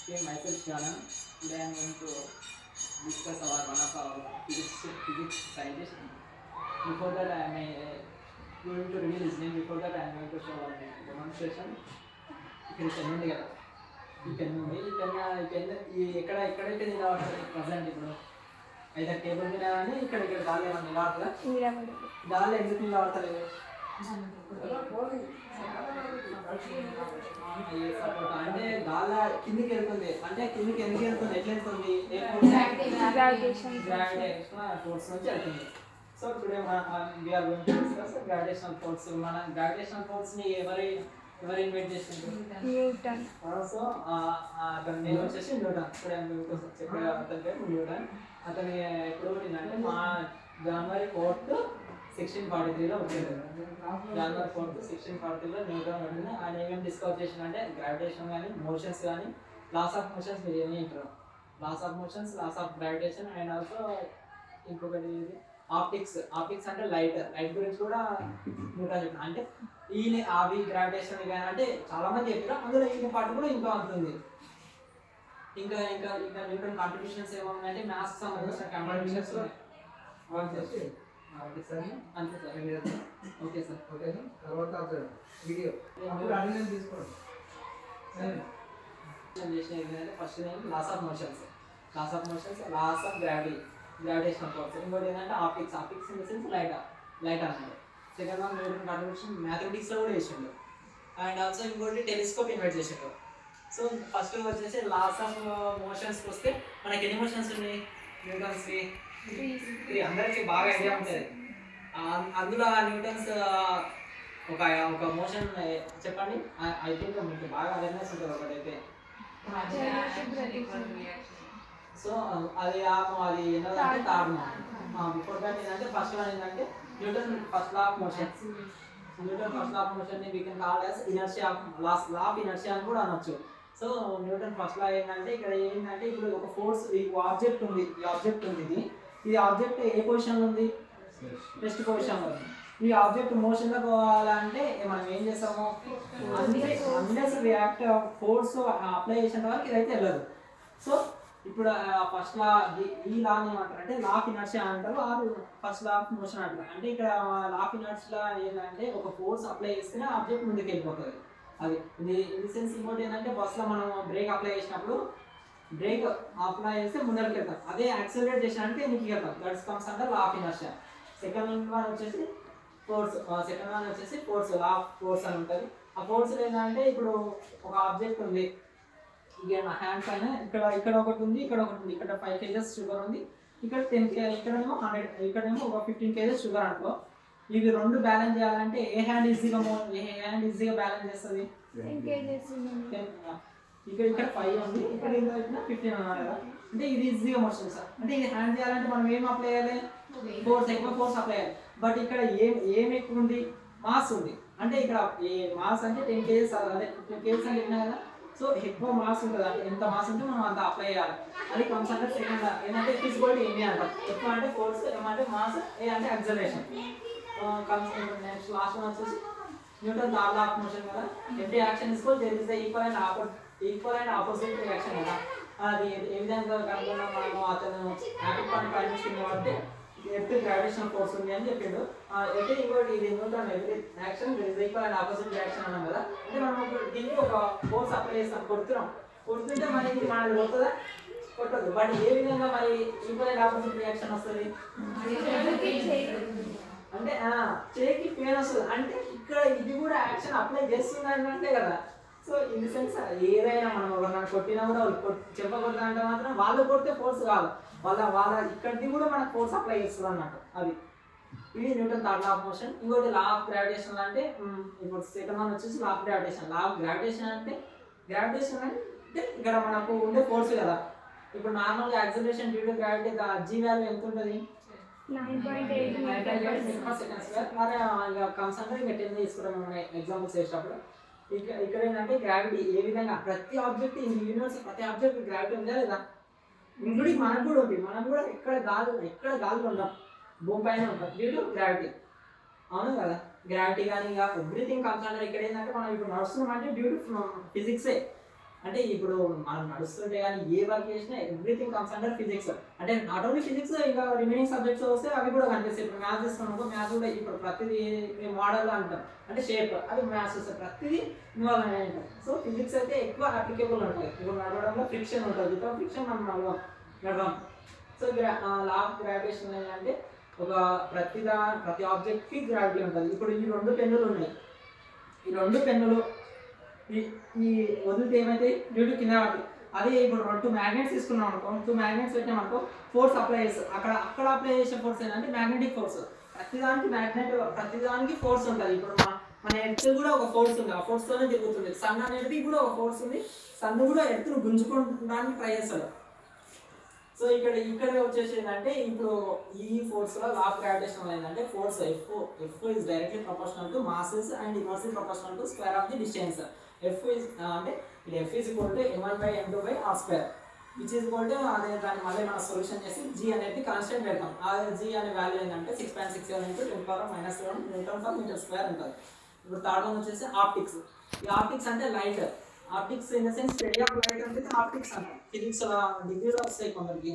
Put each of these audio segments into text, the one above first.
Okay, myself Shana. Today I am going to discuss one of our physics scientists. Before that, I am going to reveal his name. Before that, I am going to show one demonstration. ఇక్కడ pen ఉంది కదా, ఈ pen ఉంది. ఈ ఎక్కడైతే నిలబడుతుంది present ఇప్పుడు అయితే టేబుల్ మీద కానీ ఇక్కడ గాలి ఏమన్నా నిలబడుతుందా? గాలి ఎందుకు నిలబడతలేదు? అంటే గాలి కిందికి వెళ్తుంది. అంటే కిందికి ఎందుకు వెళ్తుంది? ఎట్లా వెళ్తుంది? గ్రావిటేషనల్ ఫోర్స్ నుంచి వెళ్తుంది. So today we're going to discuss gravitational force. మన గ్రావిటేషనల్ ఫోర్స్ ని ఎవరు ఇన్వెంట్ చేసిండ్రు? న్యూటన్. సో అతని నేమ్ వచ్చేసి న్యూటన్. ఇప్పుడు చెప్పే అతని పేరు న్యూటన్. అతని ఎప్పుడు పుట్టిందంటే జనవరి 4th 1643లో వచ్చేది. జనవరి 4th 1643లో న్యూటన్ పుట్టింది. ఆయన ఏమేమి డిస్కవర్ చేసిందంటే గ్రావిటేషన్ కానీ మోషన్స్ కానీ లాస్ ఆఫ్ మోషన్స్ మీరు ఏమి అంటారు? Laws of motions, laws of gravitation and also ఇంకొకటి ఆప్టిక్స్ అంటే లైట్ గురించి కూడా న్యూటన్ చెప్పిన. అంటే ఈయన అవి గ్రావిటేషన్ కానీ అంటే చాలా మంది చెప్పారు. అందులో ఈయన పాటు కూడా ఇంకా ఉంటుంది. ఇంకా ఇంకా ఇంకా న్యూటన్ కాంట్రిబ్యూషన్స్ ఏమన్నాయంటే మ్యాథ్స్ సంబంధించిన కాంట్రిబ్యూషన్స్ అంతే sir. Okay sir. Okay sir. తర్వాత వీడియో తీసుకోండి. చేసిన ఏంటంటే ఫస్ట్ నేను laws of motions, laws of gravitational force. ఇంకోటి ఏంటంటే optics in the sense light అన్నమాట. సెకండ్ వన్ న్యూటన్ కాంట్రిబ్యూషన్ మ్యాథమెటిక్స్లో కూడా చేసిండు. అండ్ ఆల్సో ఇంకోటి టెలిస్కోప్ ఇన్వెంట్ చేసిండు. సో ఫస్ట్ వచ్చేసి లాస్ ఆఫ్ మోషన్స్కి వస్తే మనకి ఎన్ని మోషన్స్ ఉన్నాయి న్యూటన్స్కి? 3. అందరికీ బాగా ఐడియా ఉంటుంది. అందులో న్యూటన్స్ ఒక మోషన్ చెప్పండి. ఐ థింక్ మీకు బాగా అవేర్నెస్ ఉంటుంది ఒకటైతే. సో అది ఏంటంటే థర్డ్ లా. బిఫోర్ దాట్ ఏంటంటే ఫస్ట్ వన్ ఏంటంటే Newton first law of motion. Newton first law of motion ని we can call as inertia law of inertia అని కూడా అనొచ్చు. సో న్యూటన్ ఫస్ట్ లా ఏంటంటే ఇక్కడ ఏంటంటే ఇప్పుడు ఒక ఫోర్స్, ఈ ఆబ్జెక్ట్ ఉంది, ఈ ఆబ్జెక్ట్ ఏ పొజిషన్లో ఉంది? రెస్ట్ పొజిషన్లో ఉంది. ఈ ఆబ్జెక్ట్ మోషన్లో పోవాలంటే మనం ఏం చేస్తాము? అన్లెస్ రియాక్ట్ ఫోర్స్ అప్లై చేసిన వరకు ఇదైతే వెళ్ళదు. సో ఇప్పుడు ఫస్ట్ లా ఈ లాని ఏమంటారు అంటే లా ఆఫ్ ఇనర్షియా అంటారు, or first law of motion అంటారు. అంటే ఇక్కడ లా ఆఫ్ ఇనర్షియా ఏంటంటే ఒక ఫోర్స్ అప్లై చేస్తేనే ఆబ్జెక్ట్ ముందుకు వెళ్ళిపోతుంది. అది ఇది సెన్స్. ఇంకోటి ఏంటంటే బస్సులో మనం బ్రేక్ అప్లై చేసినప్పుడు బ్రేక్ అప్లై చేస్తే ముందరికి వెళ్తాం. అదే యాక్సిలరేట్ చేసినంటే వెనక్కి వెళ్తాం. That's comes under law of inertia. Second one వచ్చేసి ఫోర్స్, లా ఆఫ్ ఫోర్స్ అని ఉంటుంది. ఆ ఫోర్స్ ఏంటంటే ఇప్పుడు ఒక ఆబ్జెక్ట్ ఉంది, ఇక నా హ్యాండ్ పైన ఇక్కడ ఒకటి ఉంది, ఇక్కడ 5 kgs షుగర్ ఉంది, ఇక్కడ 10 kg, ఇక్కడేమో 100, ఇక్కడేమో ఒక 15 kgs షుగర్ అనుకో. ఇవి రెండు బ్యాలెన్స్ చేయాలంటే ఏ హ్యాండ్ ఈజీగా బ్యాలెన్స్ చేస్తుంది? 10 kgs. ఇక్కడ 5 ఉంది, ఇక్కడ 15 అన్నారు కదా. అంటే ఇది ఈజీగా మోషన్ సార్. అంటే ఇది హ్యాండ్ చేయాలంటే మనం ఏం అప్లై చేయాలి? ఎక్కువ ఫోర్స్ అప్లై చేయాలి. బట్ ఇక్కడ ఏం ఎక్కువ ఉంది? మాస్ ఉంది. అంటే ఇక్కడ మాస్ అంటే 10 kgs, అదే 15 kgs అని చెప్పినా కదా. సో ఎక్కువ మాస్ ఉంటుంది. అంటే ఎంత మాస్ ఉంటే మనం అంత అప్లై చేయాలి. అది కమ్స్ అంటే సెకండ్ ఏంటంటే ఫిజికల్ ఏమి అంటాం. ఎక్కువ అంటే ఫోర్స్, ఏమంటే మాస్, ఏ అంటే యాక్సలరేషన్. నెక్స్ట్ లాస్ట్ వన్ వచ్చేసి Newton third law of motion కదా. Every action is there is the equal and opposite reaction కదా. అది ఏ విధంగా కనుగొన్నాం మనము? అతను యాపిల్ పండు పైన పడితే ఎర్త్ గ్రావిటేషనల్ ఫోర్స్ ఉంది అని చెప్పిండు. అయితే ఇంకోటి ఇది Newton every action there is equal and opposite reaction అన్నాం కదా. అంటే మనం దీనికి ఒక ఫోర్స్ అప్లై చేస్తాం, కొడుతుంటే మనకి కొడుతుందా? కొట్టదు. బట్ ఏ విధంగా మరి ఈక్వల్ అండ్ ఆపోజిట్ రియాక్షన్ వస్తుంది? అంటే చేకి పెయిన్ వస్తుంది. అంటే ఇక్కడ ఇది కూడా యాక్షన్ అప్లై చేస్తుంది అంటే కదా. సో ఇన్ ది సెన్స్ ఏదైనా మనం ఎవరన్నా కొట్టినా కూడా చెప్పకూడదు అంటే మాత్రం వాళ్ళు కొడితే ఫోర్స్ కాదు, వాళ్ళ ఇక్కడిది కూడా మనకు ఫోర్స్ అప్లై చేస్తుంది అన్నట్టు. అది ఇది Newton third law of motion. ఇంకోటి లా ఆఫ్ గ్రావిటేషన్ అంటే ఇప్పుడు సెకండ్ వన్ వచ్చేసి law of gravitation. Law of gravitation అంటే ఇక్కడ మనకు ఉండే ఫోర్స్ కదా. ఇప్పుడు నార్మల్గా acceleration due to gravity G value ఎంత ఉంటుంది? 9.8 సెకండ్స్. మరి కమ్స్ అంటే ఇంకా 10 తీసుకుంటాం మనం ఎగ్జాంపుల్స్ చేసేటప్పుడు. ఇక్కడ ఏంటంటే గ్రావిటీ ఏ విధంగా ప్రతి ఆబ్జెక్ట్ ఈ యూనివర్స్ ప్రతి ఆబ్జెక్ట్ గ్రావిటీ ఉందా లేదా? ఇంక్లూడింగ్ మనకు కూడా ఉంది. మనం కూడా ఎక్కడ గాలి ఉన్నాం, భూమి పైన ఉంటాం డ్యూ టు గ్రావిటీ. అవును కదా. గ్రావిటీ కానీ ఇంకా ఎవ్రీథింగ్ కమ్స్ అండర్. ఇక్కడ ఏంటంటే మనం ఇప్పుడు నడుస్తున్నాం అంటే డ్యూ టు ఫిజిక్సే. అంటే ఇప్పుడు మనం నడుస్తుంటే కానీ ఏ వర్క్ చేసినా ఎవ్రీథింగ్ కమ్స్ అండర్ ఫిజిక్స్. అంటే నాట్ ఓన్లీ ఫిజిక్స్, ఇంకా రిమైనింగ్ సబ్జెక్ట్స్ వస్తే అవి కూడా కనిపిస్తాయి. ఇప్పుడు మ్యాథ్స్ తీసుకున్నాం, మ్యాథ్స్ కూడా ఇప్పుడు ప్రతిదీ మోడల్ అంటాం, అంటే షేప్, అది మ్యాథ్స్ వస్తే ప్రతిదీ ఇన్వాల్వ్ అయ్యి ఉంటాం. సో ఫిజిక్స్ అయితే ఎక్కువ అప్లికేబుల్ ఉంటుంది. ఇప్పుడు నడవడంలో ఫ్రిక్షన్ ఉంటుంది, వితౌట్ ఫ్రిక్షన్ మనం నడవం. సో లా ఆఫ్ గ్రావిటేషన్ ఏంటంటే ఒక ప్రతి ఆబ్జెక్ట్కి గ్రావిటీ ఉంటుంది. ఇప్పుడు ఈ 2 పెన్నులు ఉన్నాయి, ఈ 2 పెన్నులు ఈ వదిలితే ఏమైతే డ్యూటీ కింద పడుతుంది. అదే ఇప్పుడు 2 మ్యాగ్నెట్స్ తీసుకున్నాం అనుకో, 2 మ్యాగ్నెట్స్ పెట్టామనుకో, ఫోర్స్ అప్లై చేస్తుంది. అక్కడ అప్లై చేసే ఫోర్స్ ఏంటంటే మ్యాగ్నెటిక్ ఫోర్స్. ప్రతిదానికి ఫోర్స్ ఉంటుంది. ఇప్పుడు మన ఎర్త్ కూడా ఒక ఫోర్స్ ఉంది, ఆ ఫోర్స్తోనే తిరుగుతుంది. సన్ అనేది కూడా ఒక ఫోర్స్ ఉంది, సన్ కూడా ఎర్త్ను గుంజుకోవడానికి ట్రై చేస్తాడు. సో ఇక్కడ వచ్చేసి ఏంటంటే ఇప్పుడు ఈ ఫోర్స్లో లా ఆఫ్ గ్రావిటేషన్ ఏంటంటే force F is directly proportional to masses and inversely proportional to square of the distance. F is అంటే F is equal to m1/m2/r², which is equal to అదే దాన్ని మళ్ళీ మనం సొల్యూషన్ చేసి జీ అనేది constant పెడతాం. అదే జీ అనే వాల్యూ ఏంటంటే 6.67 × 10⁻⁻⁷ Nm/m² ఉంటుంది. ఇప్పుడు థర్డ్ వన్ వచ్చేసి ఆప్టిక్స్. ఈ ఆప్టిక్స్ అంటే light. Optics in the sense study of light అంటే ఆప్టిక్స్ అంటాం. ఫిజిక్స్ డిగ్రీలో వస్తాయి కొందరికి,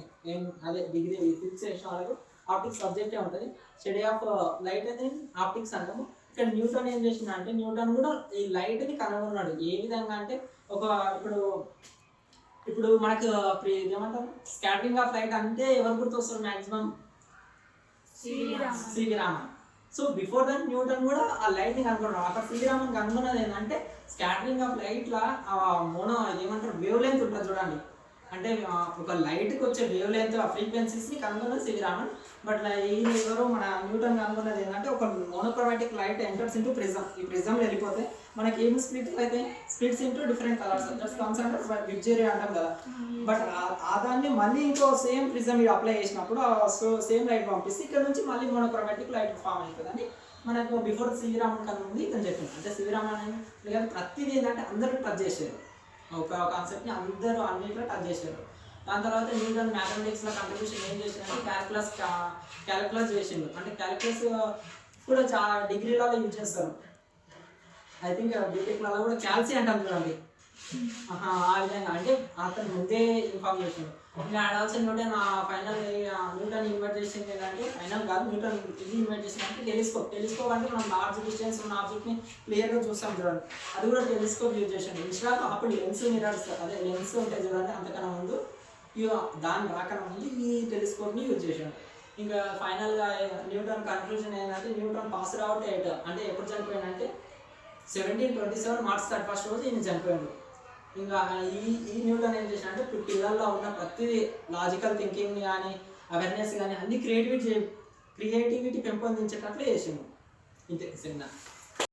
అదే డిగ్రీ ఫిజిక్స్ చేసిన వాళ్ళకు ఆప్టిక్స్ సబ్జెక్టే ఉంటుంది. స్టడీ ఆఫ్ లైట్ అనేది ఆప్టిక్స్ అంటాము. ఇక్కడ న్యూటన్ ఏం చేసిండు అంటే, న్యూటన్ కూడా ఈ లైట్ని కనుగొన్నాడు. ఏ విధంగా అంటే ఇప్పుడు మనకు ఏమంటారు, స్కాటరింగ్ ఆఫ్ లైట్ అంటే ఎవరు గుర్తొస్తారు maximum? CV Raman. So before that Newton కూడా ఆ లైట్ని కనుగొన్నాడు. అక్కడ సివి రామన్ కనుగొన్నది ఏంటంటే స్కాటరింగ్ ఆఫ్ లైట్లా ఏమంటారు వేవ్ లెంత్ ఉంటుంది చూడండి. అంటే ఒక లైట్కి వచ్చే వేవ్ లెంత్ ఆ ఫ్రీక్వెన్సీస్ని కనుగొన్నది సివి రామన్. బట్ ఎవరు మన న్యూటన్ కనుగొన్నది ఏంటంటే ఒక monochromatic light enters into prism. ఈ ప్రిజంలో వెళ్ళిపోతే మనకి ఏమి splits into different colours, just comes under VIBGYOR అంటాం కదా. బట్ ఆ దాన్ని మళ్ళీ ఇంకో సేమ్ ప్రిజం మీరు అప్లై చేసినప్పుడు సేమ్ లైట్ పంపిస్తే ఇక్కడ నుంచి మళ్ళీ మోనోక్రోమాటిక్ లైట్ ఫామ్ అవుతుందని మనకు బిఫోర్ సివి రామన్ కన్నా ఉంది ఇతను చెప్పింది. అంటే సివి రామన్ అనేది ప్రతిదీ ఏంటంటే అందరూ టచ్ చేశారు, ఒక కాన్సెప్ట్ని అందరూ అన్నింటిలో టచ్ చేశారు. దాని తర్వాత న్యూటన్ మ్యాథమెటిక్స్లో కంట్రిబ్యూషన్ ఏం చేసిందంటే క్యాలిక్యులస్ చేసిండు. అంటే క్యాలిక్యులస్ కూడా చాలా డిగ్రీలలో యూజ్ చేస్తారు. ఐ థింక్ బీటెక్లలో కూడా క్యాల్సి అంటాం చూడండి. ఆ విధంగా అంటే అతను ముందే ఇన్ఫార్మ్ చేసిండు. ఇంకా ఆడాల్సిన న్యూటన్ ఫైనల్ న్యూటన్ ఇన్వైట్ చేసింది ఏంటంటే, ఫైనల్ కాదు న్యూటన్ ఇది ఇన్వైట్ చేసిందంటే టెలిస్కోప్ అంటే మనం లార్జ్ డిస్టెన్స్ ఉన్న ఆబ్జెక్ట్ని క్లియర్గా చూస్తాం చూడండి, అది కూడా టెలిస్కోప్ యూజ్ చేసిండు. ఇన్స్టాల్ అప్పుడు లెన్స్ మిరర్స్, అదే లెన్స్ ఉంటాయి చూడండి, అంతకన్నా ముందు దాని రాకన్నా ముందు ఈ టెలిస్కోప్ని యూజ్ చేసాడు. ఇంకా ఫైనల్గా న్యూటన్ కన్క్లూజన్ ఏంటంటే, న్యూటన్ పాస్డ్ అవుట్ అంటే ఎప్పుడు చనిపోయాడంటే 1727 మార్చ్ 31 రోజు ఈయన చనిపోయాడు. ఇంకా ఈ న్యూటన్ ఏం చేసిన అంటే పిల్లల్లో ఉన్న ప్రతి లాజికల్ థింకింగ్ కానీ అవేర్నెస్ కానీ అన్ని క్రియేటివిటీ పెంపొందించేటట్లు చేసిండు. ఇంతే చిన్న